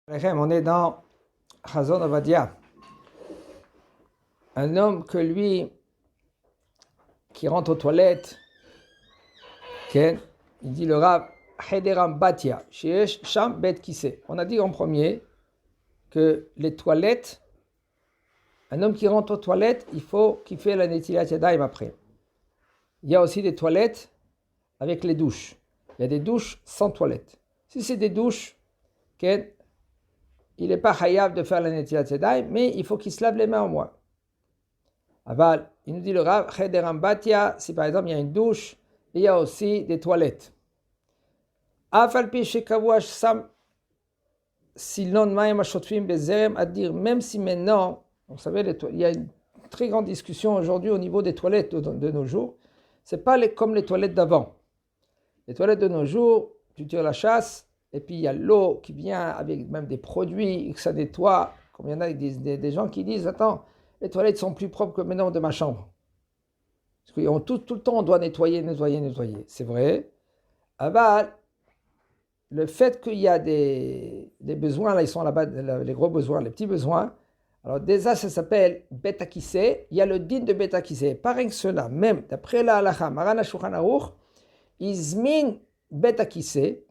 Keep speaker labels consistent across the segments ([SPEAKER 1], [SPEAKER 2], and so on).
[SPEAKER 1] On est dans Chazon Ovadia. Un homme que lui, qui rentre aux toilettes, il dit le Rav, Hederam Batia, Sheesh Sham Bet Kise. On a dit en premier que les toilettes, un homme qui rentre aux toilettes, il faut qu'il fait la Netilat Yadayim après. Il y a aussi des toilettes avec les douches. Il y a des douches sans toilette. Si c'est des douches, il n'est pas chayav de faire la Netilat Yadayim, mais il faut qu'il se lave les mains au moins. Aval, il nous dit le Rav, Hederam Batia, si par exemple il y a une douche, il y a aussi des toilettes. Afalpi Shekavuach Sam, Silon Maim Ashotfim Bezerem, à dire, même si maintenant, vous savez, il y a une très grande discussion aujourd'hui au niveau des toilettes de nos jours. Ce n'est pas comme les toilettes d'avant. Les toilettes de nos jours, tu tires la chasse, et puis il y a l'eau qui vient avec même des produits, que ça nettoie. Comme il y en a des gens qui disent, attends, les toilettes sont plus propres que maintenant de ma chambre. Parce que tout le temps, on doit nettoyer. C'est vrai. Aval, le fait qu'il y a des besoins, là, ils sont là-bas, les gros besoins, les petits besoins. Alors, déjà, ça s'appelle Beta Kissé. Il y a le din de Beta Kissé. Pas rien que cela, même d'après la halakha, Maran HaShulchan Aruch, Izmin Beta Kissé.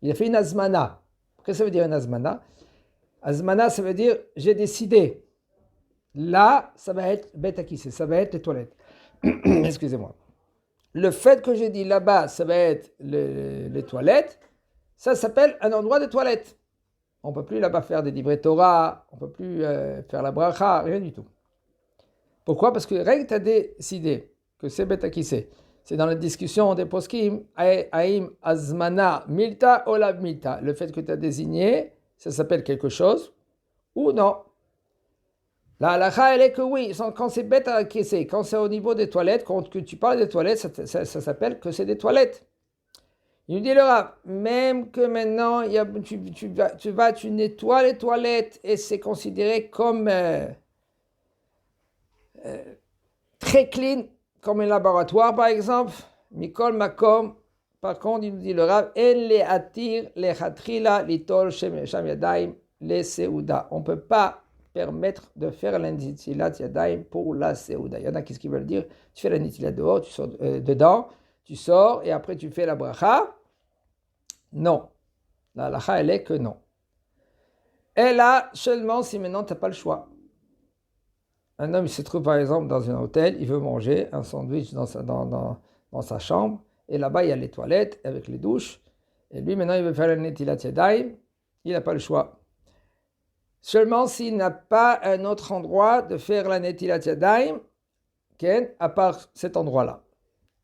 [SPEAKER 1] Il a fait une azmana. Qu'est-ce que ça veut dire une azmana? Azmana, ça veut dire j'ai décidé. Là, ça va être Beta Kissé, ça va être les toilettes. Excusez-moi. Le fait que j'ai dit là-bas, ça va être les toilettes, ça s'appelle un endroit de toilettes. On ne peut plus là-bas faire des livrets Torah, on ne peut plus faire la bracha, rien du tout. Pourquoi? Parce que rien que tu as décidé que c'est Beta Kissé. C'est dans la discussion des poskim, Aïm Azmana Milta Olav Milta. Le fait que tu as désigné, ça s'appelle quelque chose ou non. La halakha, elle est que oui, quand c'est Beta Kissé, quand c'est au niveau des toilettes, quand tu parles des toilettes, ça s'appelle que c'est des toilettes. Il nous dit le Rav, même que maintenant, tu nettoies les toilettes et c'est considéré comme très clean, comme un laboratoire par exemple, Mikol Makom, par contre, il nous dit le Rav, El le atir le chatrila litol sham yadayim le seuda. On ne peut pas permettre de faire la netilat yadayim pour la seuda. Il y en a qui veulent dire, tu fais la netilat dehors, tu sors dedans, tu sors et après tu fais la bracha. Non. La halakha, elle est que non. Et là, seulement si maintenant tu n'as pas le choix. Un homme, il se trouve par exemple dans un hôtel, il veut manger un sandwich dans sa chambre, et là-bas il y a les toilettes avec les douches, et lui maintenant il veut faire la netilat yadayim, il n'a pas le choix. Seulement s'il n'a pas un autre endroit de faire la netilat yadayim, à part cet endroit-là.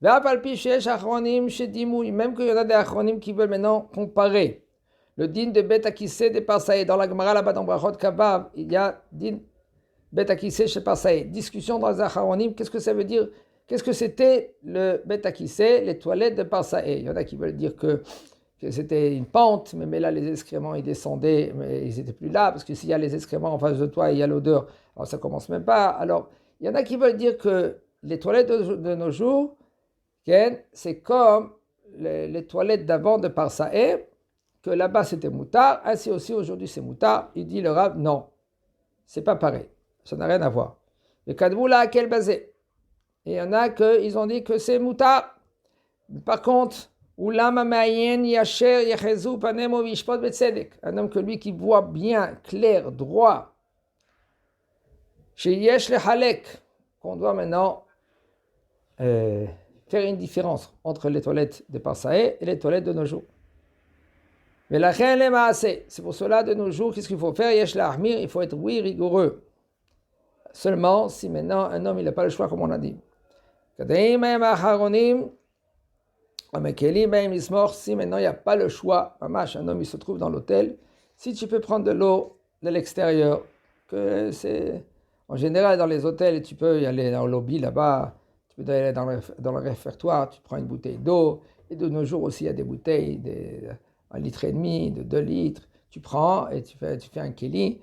[SPEAKER 1] Même qu'il y en a des achronim qui veulent maintenant comparer le din de Beta Kissé de Parsaï. Dans la Gemara là-bas dans Brachot Kabav, il y a din Beta Kissé chez Parsaï. Discussion dans les achronim, qu'est-ce que ça veut dire? Qu'est-ce que c'était le Beta Kissé, les toilettes de Parsaï? Il y en a qui veulent dire que c'était une pente, mais là les excréments ils descendaient, mais ils n'étaient plus là, parce que s'il y a les excréments en face de toi, il y a l'odeur, alors ça commence même pas. Alors, il y en a qui veulent dire que les toilettes de nos jours, c'est comme les toilettes d'avant de Parsaï, que là-bas c'était moutard, ainsi aussi aujourd'hui c'est moutard. Il dit le Rav, non, c'est pas pareil, ça n'a rien à voir. Le Kadboula à quel basé? Et il y en a qui ont dit que c'est moutard. Par contre, un homme que lui qui voit bien, clair, droit, chez Yesh le Halek, qu'on doit maintenant faire une différence entre les toilettes de Parsaï et les toilettes de nos jours. Mais la reine est c'est pour cela de nos jours, qu'est-ce qu'il faut faire? Yesh la il faut être rigoureux. Seulement si maintenant un homme il n'a pas le choix comme on a dit. Si maintenant il n'y a pas le choix, un homme il se trouve dans l'hôtel, si tu peux prendre de l'eau de l'extérieur, que c'est en général dans les hôtels, tu peux y aller dans le lobby là-bas, tu peux aller dans le réfectoire, tu prends une bouteille d'eau, et de nos jours aussi il y a des bouteilles de 1,5 litre, de 2 litres, tu prends et tu fais un keli,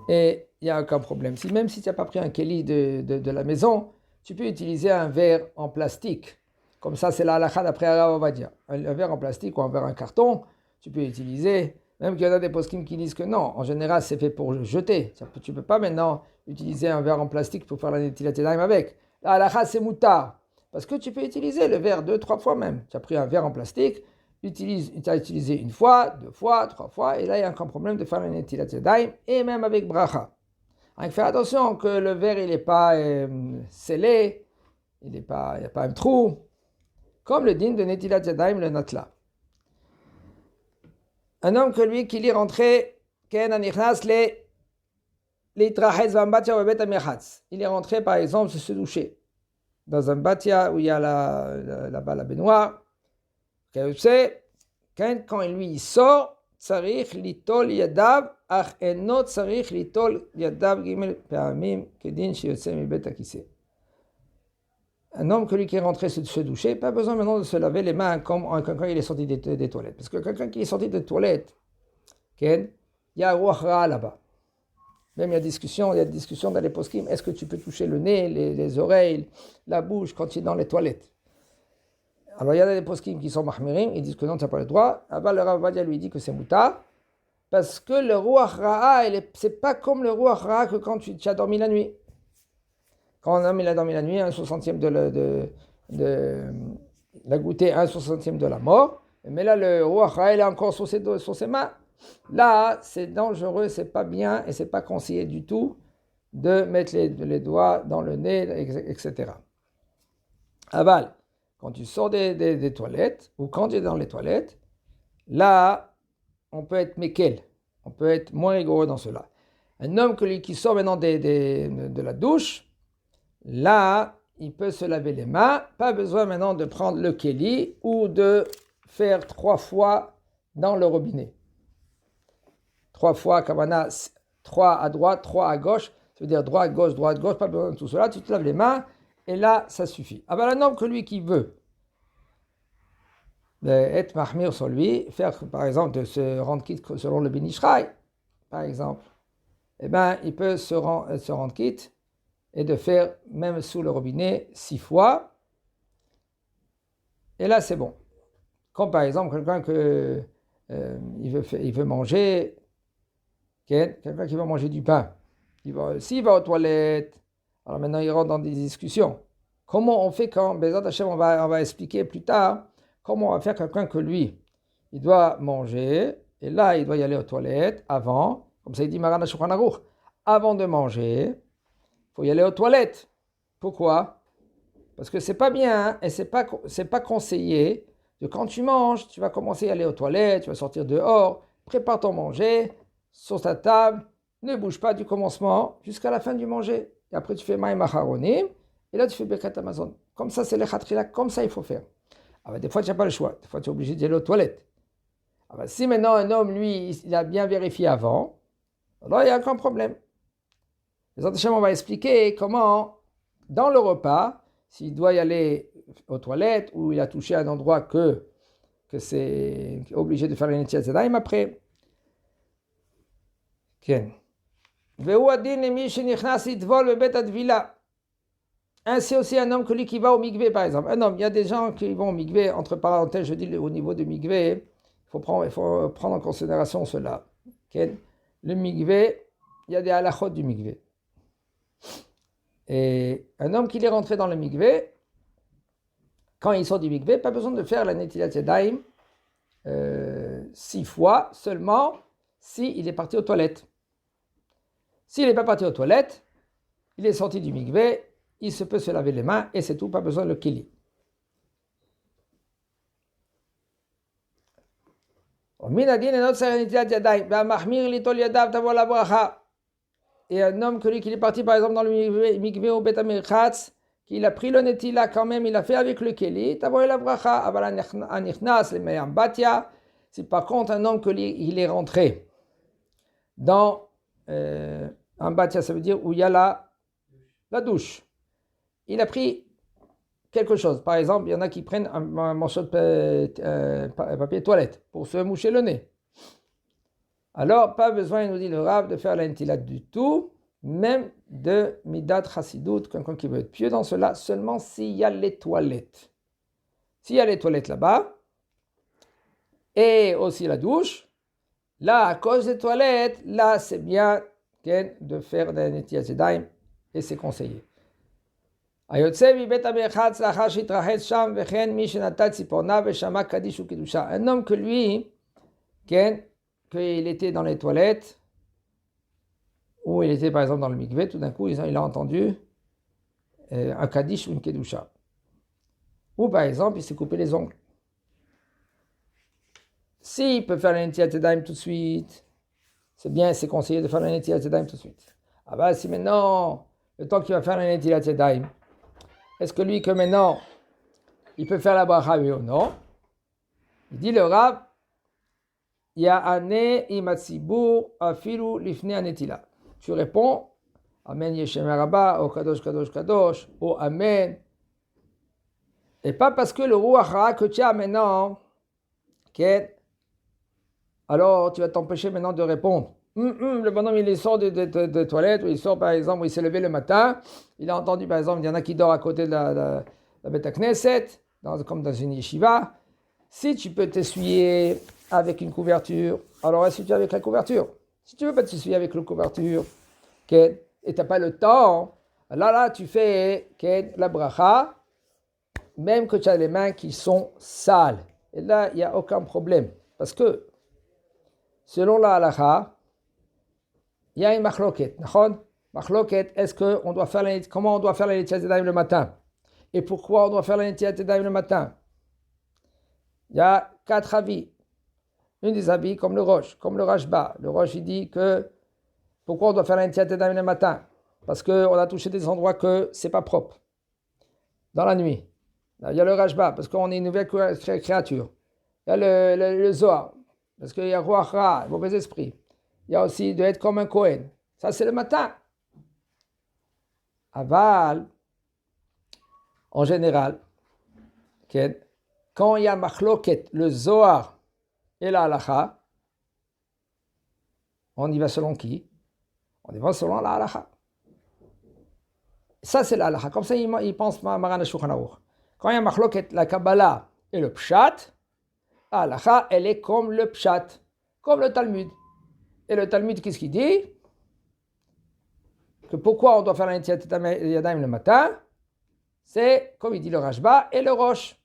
[SPEAKER 1] et il n'y a aucun problème. Même si tu n'as pas pris un keli de la maison, tu peux utiliser un verre en plastique. Comme ça, c'est la halakha d'après Rav Ovadia. Un verre en plastique ou un verre en carton, tu peux utiliser Même qu'il y en a des poskim qui disent que non, en général, c'est fait pour jeter. Tu ne peux pas maintenant utiliser un verre en plastique pour faire la netilat yadayim avec. La halakha, c'est moutar. Parce que tu peux utiliser le verre 2-3 fois même. Tu as pris un verre en plastique, tu as utilisé 1 fois, 2 fois, 3 fois, et là, il n'y a aucun problème de faire la netilat yadayim, et même avec bracha. Donc, fais attention que le verre, il n'est pas scellé, il n'y a pas un trou, comme le din de netilat yadayim, le natla. Un homme que lui, qu'il est rentré, il est rentré, par exemple, se doucher dans un batia où il y a là-bas la baignoire. Quand lui il sort, צריך ליטול ידיו, אך אינו צריך ליטול ידיו ג' פעמים כדין שיוצא מבית הכיסא. Un homme que lui qui est rentré se doucher, pas besoin maintenant de se laver les mains comme quand il est sorti des toilettes. Parce que quelqu'un qui est sorti des toilettes, il y a un ruach ra là-bas. Même il y a discussion dans les poskim. Est-ce que tu peux toucher le nez, les oreilles, la bouche quand tu es dans les toilettes? Alors il y a des poskim qui sont mahmirim, ils disent que non, tu n'as pas le droit. Avant le Rav Ovadia lui dit que c'est mouta, parce que le ruach ra, c'est pas comme le ruach ra que quand tu as dormi la nuit. Quand un homme il a dormi la nuit, 1/60 il a goûté 1/60 de la mort, mais là le ruach ra il est encore sur ses mains. Là, c'est dangereux, c'est pas bien et c'est pas conseillé du tout de mettre les doigts dans le nez, etc. Aval, quand tu sors des toilettes ou quand tu es dans les toilettes, là, on peut être mékel, on peut être moins rigoureux dans cela. Un homme qui sort maintenant de la douche, là, il peut se laver les mains, pas besoin maintenant de prendre le keli ou de faire 3 fois dans le robinet. 3 fois, kavana, 3 à droite, 3 à gauche, ça veut dire droite, gauche, pas besoin de tout cela, tu te laves les mains, et là, ça suffit. Alors, un homme que lui qui veut être mahmir sur lui, faire par exemple de se rendre quitte selon le Benishraï, par exemple, eh bien, il peut se rendre quitte et de faire, même sous le robinet, 6 fois, et là, c'est bon. Comme par exemple, quelqu'un il veut manger, quelqu'un qui va manger du pain, s'il va aux toilettes, alors maintenant il rentre dans des discussions. Comment on fait quand, Bezat Hashem, on va expliquer plus tard, comment on va faire quelqu'un que lui, il doit manger, et là il doit y aller aux toilettes avant, comme ça il dit Maran Shulchan Aruch, avant de manger, il faut y aller aux toilettes. Pourquoi? Parce que c'est pas bien, hein, et c'est pas conseillé, que quand tu manges, tu vas commencer à aller aux toilettes, tu vas sortir dehors, prépare ton manger, sur ta table, ne bouge pas du commencement jusqu'à la fin du manger. Et après, tu fais Maïm Acharonim, et là, tu fais Birkat Hamazon. Comme ça, c'est le Khatrila, comme ça, il faut faire. Alors, des fois, tu n'as pas le choix. Des fois, tu es obligé d'y aller aux toilettes. Alors, si maintenant, un homme, lui, il a bien vérifié avant, alors il n'y a aucun problème. Les autres on va expliquer comment, dans le repas, s'il doit y aller aux toilettes, ou il a touché un endroit que c'est obligé de faire le Netilat Yadayim après. Ainsi aussi un homme qui va au mikvé, par exemple. Un homme, il y a des gens qui vont au mikvé, entre parenthèses, je dis au niveau du mikvé, il faut prendre en considération cela. Le mikvé, il y a des halachot du mikvé. Et un homme qui est rentré dans le mikvé, quand il sort du mikvé, pas besoin de faire la netilat yadayim 6 fois seulement s'il est parti aux toilettes. S'il n'est pas parti aux toilettes, il est sorti du mikvé, il se peut se laver les mains et c'est tout, pas besoin de le kili. Et un homme qui est parti par exemple dans le mikvé au Bet Amirchatz, qu'il a pris le netila quand même, il a fait avec le keli, tavoy la bracha, aval anichnas le meyam batia. Si par contre un homme il est rentré dans un batia, ça veut dire où il y a la douche. Il a pris quelque chose. Par exemple, il y en a qui prennent un morceau de papier toilette pour se moucher le nez. Alors, pas besoin, il nous dit le Rav, de faire la netilat du tout, même de midat chassidut, quelqu'un qui veut être pieux dans cela, seulement s'il y a les toilettes. S'il y a les toilettes là-bas, et aussi la douche, Là, à cause des toilettes, là, c'est bien de faire des Netilat Yadayim et c'est conseillé. Un homme que lui, qu'il était dans les toilettes, ou il était par exemple dans le mikvé, tout d'un coup il a entendu un kaddish ou une kedusha. Ou par exemple il s'est coupé les ongles. S'il peut faire la Netilat Yadayim tout de suite, c'est bien, c'est conseillé de faire la Netilat Yadayim tout de suite. Ah bah si maintenant, le temps qu'il va faire la Netilat Yadayim, est-ce que lui que maintenant, il peut faire la bracha oui ou non? Il dit le Rav, Ya'ane imatzibur afilu lifne anetila. Tu réponds, Amen Yeshem Rabba, au Kadosh Kadosh Kadosh, au Amen. Et pas parce que le Ruach Ra que tu as maintenant, alors tu vas t'empêcher maintenant de répondre. Le bonhomme il sort de toilette, ou il sort par exemple, où il s'est levé le matin, il a entendu par exemple, il y en a qui dort à côté de la Beth Knesset, comme dans une yeshiva. Si tu peux t'essuyer avec une couverture, alors essuie-tu avec la couverture. Si tu ne veux pas t'essuyer avec la couverture, et tu n'as pas le temps, là tu fais la bracha, même que tu as les mains qui sont sales. Et là, il n'y a aucun problème. Parce que, selon la halakha, il y a une machloket. Machloket, comment on doit faire la Netilat Yadayim le matin? Et pourquoi on doit faire la Netilat Yadayim le matin? Il y a 4 avis. Une des avis comme le Rosh, comme le Rashba. Le Rosh, il dit que pourquoi on doit faire la Netilat Yadayim le matin? Parce qu'on a touché des endroits que c'est pas propre. Dans la nuit. Il y a le Rashba, parce qu'on est une nouvelle créature. Il y a le Zohar, parce qu'il y a Ruach Ra, mauvais esprit. Il y a aussi d'être comme un Kohen. Ça, c'est le matin. Aval, en général, quand il y a machloket, le Zohar et la halakha, on y va selon qui? On y va selon la halakha. Ça, c'est la halakha. Comme ça, il pense Maran Shulchan Aruch. Quand il y a machloket, la Kabbalah et le Pshat, la halakha, elle est comme le Pshat, comme le Talmud. Et le Talmud, qu'est-ce qu'il dit? Que pourquoi on doit faire la Netilat Yadayim le matin? C'est, comme il dit le Rashba et le Rosh.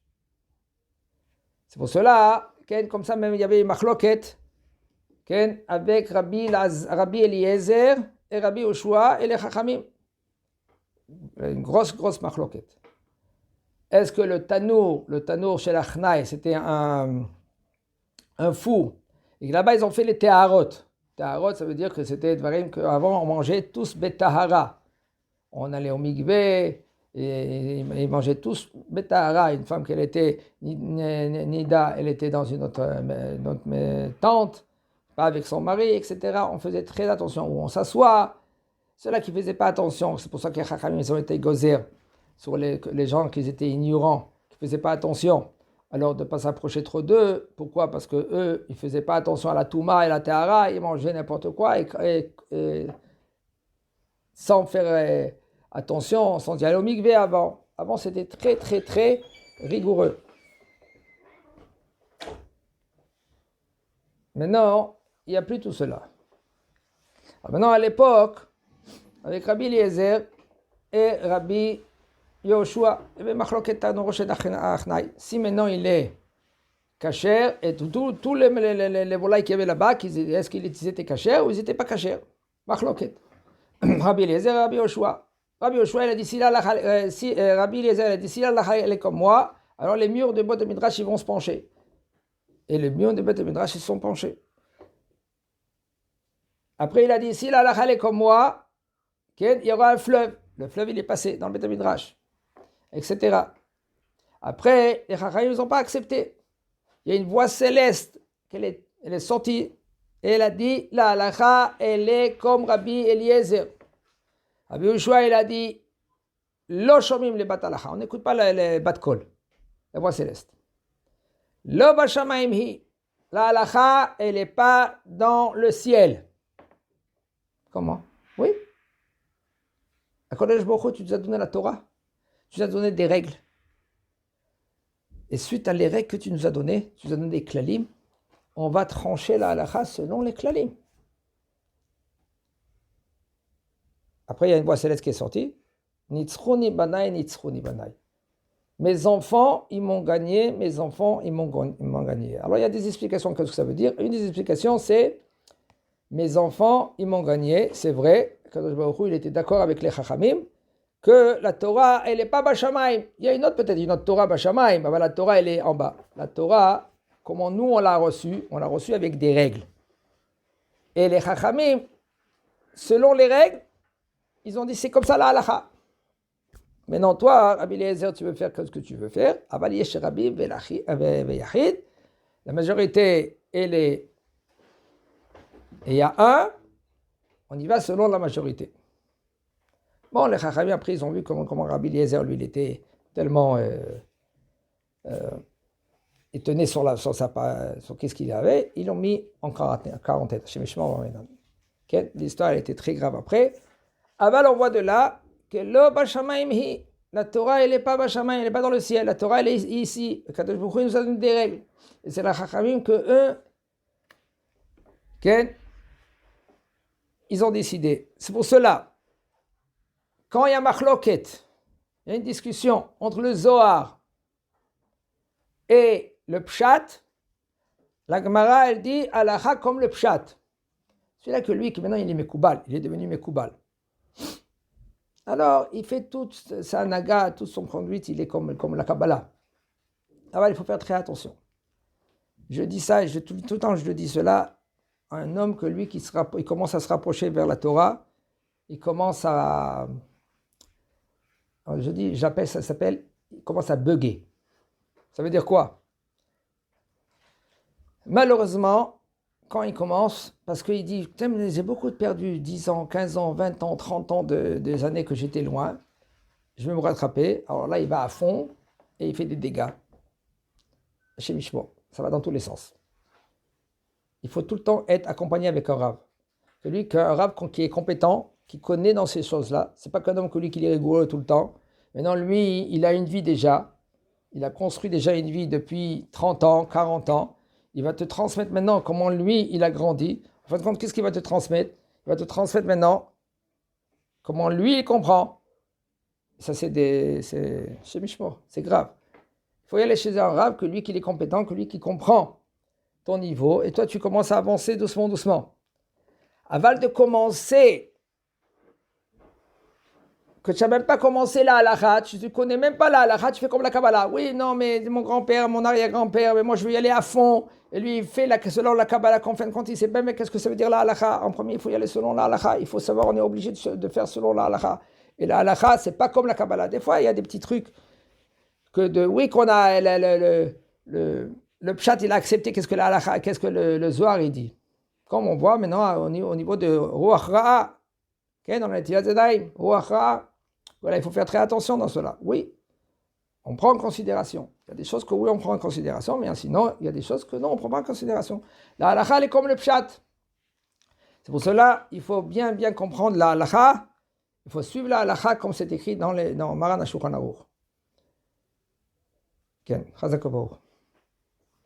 [SPEAKER 1] C'est pour cela, comme ça même il y avait une machloket, avec Rabbi Eliezer et Rabbi Yoshua et les Chachamim. Une grosse machloket. Est-ce que le tanour chez l'Achnaï, c'était un fou? Et là-bas, ils ont fait les Teharot. Teharot, ça veut dire que c'était dvarim qu'avant, on mangeait tous betahara. On allait au mikvé, et ils mangeaient tous betahara. Une femme qu'elle était nida, elle était dans une autre tente, pas avec son mari, etc. On faisait très attention où on s'assoit. Ceux-là qui ne faisaient pas attention, c'est pour ça que les Chachamim, ils ont été gozer sur les gens qui étaient ignorants, qui ne faisaient pas attention. Alors de ne pas s'approcher trop d'eux. Pourquoi? Parce qu'eux, ils ne faisaient pas attention à la Touma et la Tehara, ils mangeaient n'importe quoi et sans faire attention, sans y aller au mikvé avant. Avant, c'était très rigoureux. Maintenant, il n'y a plus tout cela. Alors maintenant, à l'époque, avec Rabbi Eliezer et Rabbi Yoshua, si maintenant il est kasher, et tous les volailles qu'il y avait là-bas, est-ce qu'ils étaient kasher ou ils n'étaient pas kasher? Machloket. Rabbi Eliezer et Rabbi Yoshua. Rabbi Yoshua, il a dit, Rabbi Eliezer, il a dit, si la elle est comme moi, alors les murs de Beth Midrash, ils vont se pencher. Et les murs de Beth Midrash, ils se sont penchés. Après, il a dit, si la elle est comme moi, il y aura un fleuve. Le fleuve, il est passé dans le Beth Midrash, etc. Après, les Chachamim n'ont pas accepté. Il y a une voix céleste, elle est sortie, et elle a dit, la halakha, elle est comme Rabbi Eliezer. Rabbi Yoshua, il a dit, lo shomim le bat halakha, on n'écoute pas les bat kol, la voix céleste. Lo bashamayim hi, la halakha, elle n'est pas dans le ciel. Comment? Oui. HaKadosh Baruch Hu, tu nous as donné la Torah, tu nous as donné des règles. Et suite à les règles que tu nous as données, tu nous as donné des klalim, on va trancher la halakha selon les klalim. Après, il y a une voix céleste qui est sortie. Nitzruni banai, nitzruni banai. Mes enfants, ils m'ont gagné, mes enfants, ils m'ont gagné. Alors, il y a des explications, qu'est-ce que ça veut dire? Une des explications, c'est mes enfants, ils m'ont gagné. C'est vrai, Kadosh Baruch Hu, il était d'accord avec les Chachamim, que la Torah, elle n'est pas Bashamaim. Il y a peut-être une autre Torah Bashamaim, mais la Torah, elle est en bas. La Torah, comment nous, on l'a reçue avec des règles. Et les Chachamim, selon les règles, ils ont dit, c'est comme ça la halakha. Maintenant, toi, Rabbi Eliezer, tu veux faire ce que tu veux faire. Aval yesh Rabbi veyachid. La majorité, elle est... Et il y a un, on y va selon la majorité. Bon, les Chachamim, après, ils ont vu comment Rabbi Eliezer, lui, il était tellement... il tenait sur qu'est-ce qu'il avait. Ils l'ont mis en quarantaine. L'histoire, elle était très grave après. Aval, on voit de là que lo bashamaim hi, la Torah elle n'est pas bashamaim, elle n'est pas dans le ciel, la Torah elle est ici. Le Kadosh Baruch Hu nous a donné des règles. Et c'est la Chachamim que eux, ils ont décidé. C'est pour cela, quand il y a machloket, il y a une discussion entre le Zohar et le Pshat, la Gemara elle dit halakha comme le Pshat. Celui-là que lui, qui maintenant il est Mekoubal, il est devenu Mekoubal. Alors, il fait toute sa naga, toute son conduite, il est comme la Kabbalah. Alors, il faut faire très attention. Je dis ça, et tout le temps je dis cela, un homme que lui, il commence à se rapprocher vers la Torah, il commence à... il commence à bugger. Ça veut dire quoi? Malheureusement, quand il commence, parce qu'il dit, j'ai beaucoup perdu 10 ans, 15 ans, 20 ans, 30 ans des années que j'étais loin, je vais me rattraper. Alors là, il va à fond et il fait des dégâts. Chez Mishmo, ça va dans tous les sens. Il faut tout le temps être accompagné avec un Rav. Un Rav qui est compétent, qui connaît dans ces choses-là. C'est pas qu'un homme qui est rigoureux tout le temps. Maintenant, lui, il a une vie déjà. Il a construit déjà une vie depuis 30 ans, 40 ans. Il va te transmettre maintenant comment lui, il a grandi. En fin de compte, qu'est-ce qu'il va te transmettre? Il va te transmettre maintenant comment lui, il comprend. Ça, c'est chez Mishmo, c'est grave. Il faut y aller chez un Rav, que lui, qu'il est compétent, que lui, qui comprend ton niveau. Et toi, tu commences à avancer doucement, doucement. Avant de commencer, que tu n'as même pas commencé la halakha, tu ne connais même pas la halakha, tu fais comme la Kabbalah. Oui, non, mais mon grand-père, mon arrière-grand-père, mais moi, je veux y aller à fond. Et lui, il fait selon la Kabbalah, qu'en fin de compte, il ne sait pas, mais qu'est-ce que ça veut dire la halakha? En premier, il faut y aller selon la halakha. Il faut savoir, on est obligé de faire selon la halakha. Et la halakha, ce n'est pas comme la Kabbalah. Des fois, il y a des petits trucs qu'on a le pshat, il a accepté qu'est-ce que la halakha, qu'est-ce que le Zohar, il dit. Comme on voit maintenant au niveau de Ruach Ra'a, dans la Netilat Yadayim, Ruach Ra'a. Voilà, il faut faire très attention dans cela. Oui, on prend en considération. Il y a des choses que oui, on prend en considération, mais sinon, il y a des choses que non, on ne prend pas en considération. La halakha, elle est comme le pshat. C'est pour cela, il faut bien comprendre la halakha. Il faut suivre la halakha comme c'est écrit dans Maran HaShulchan Aruch. Ken, Chazak Baruch.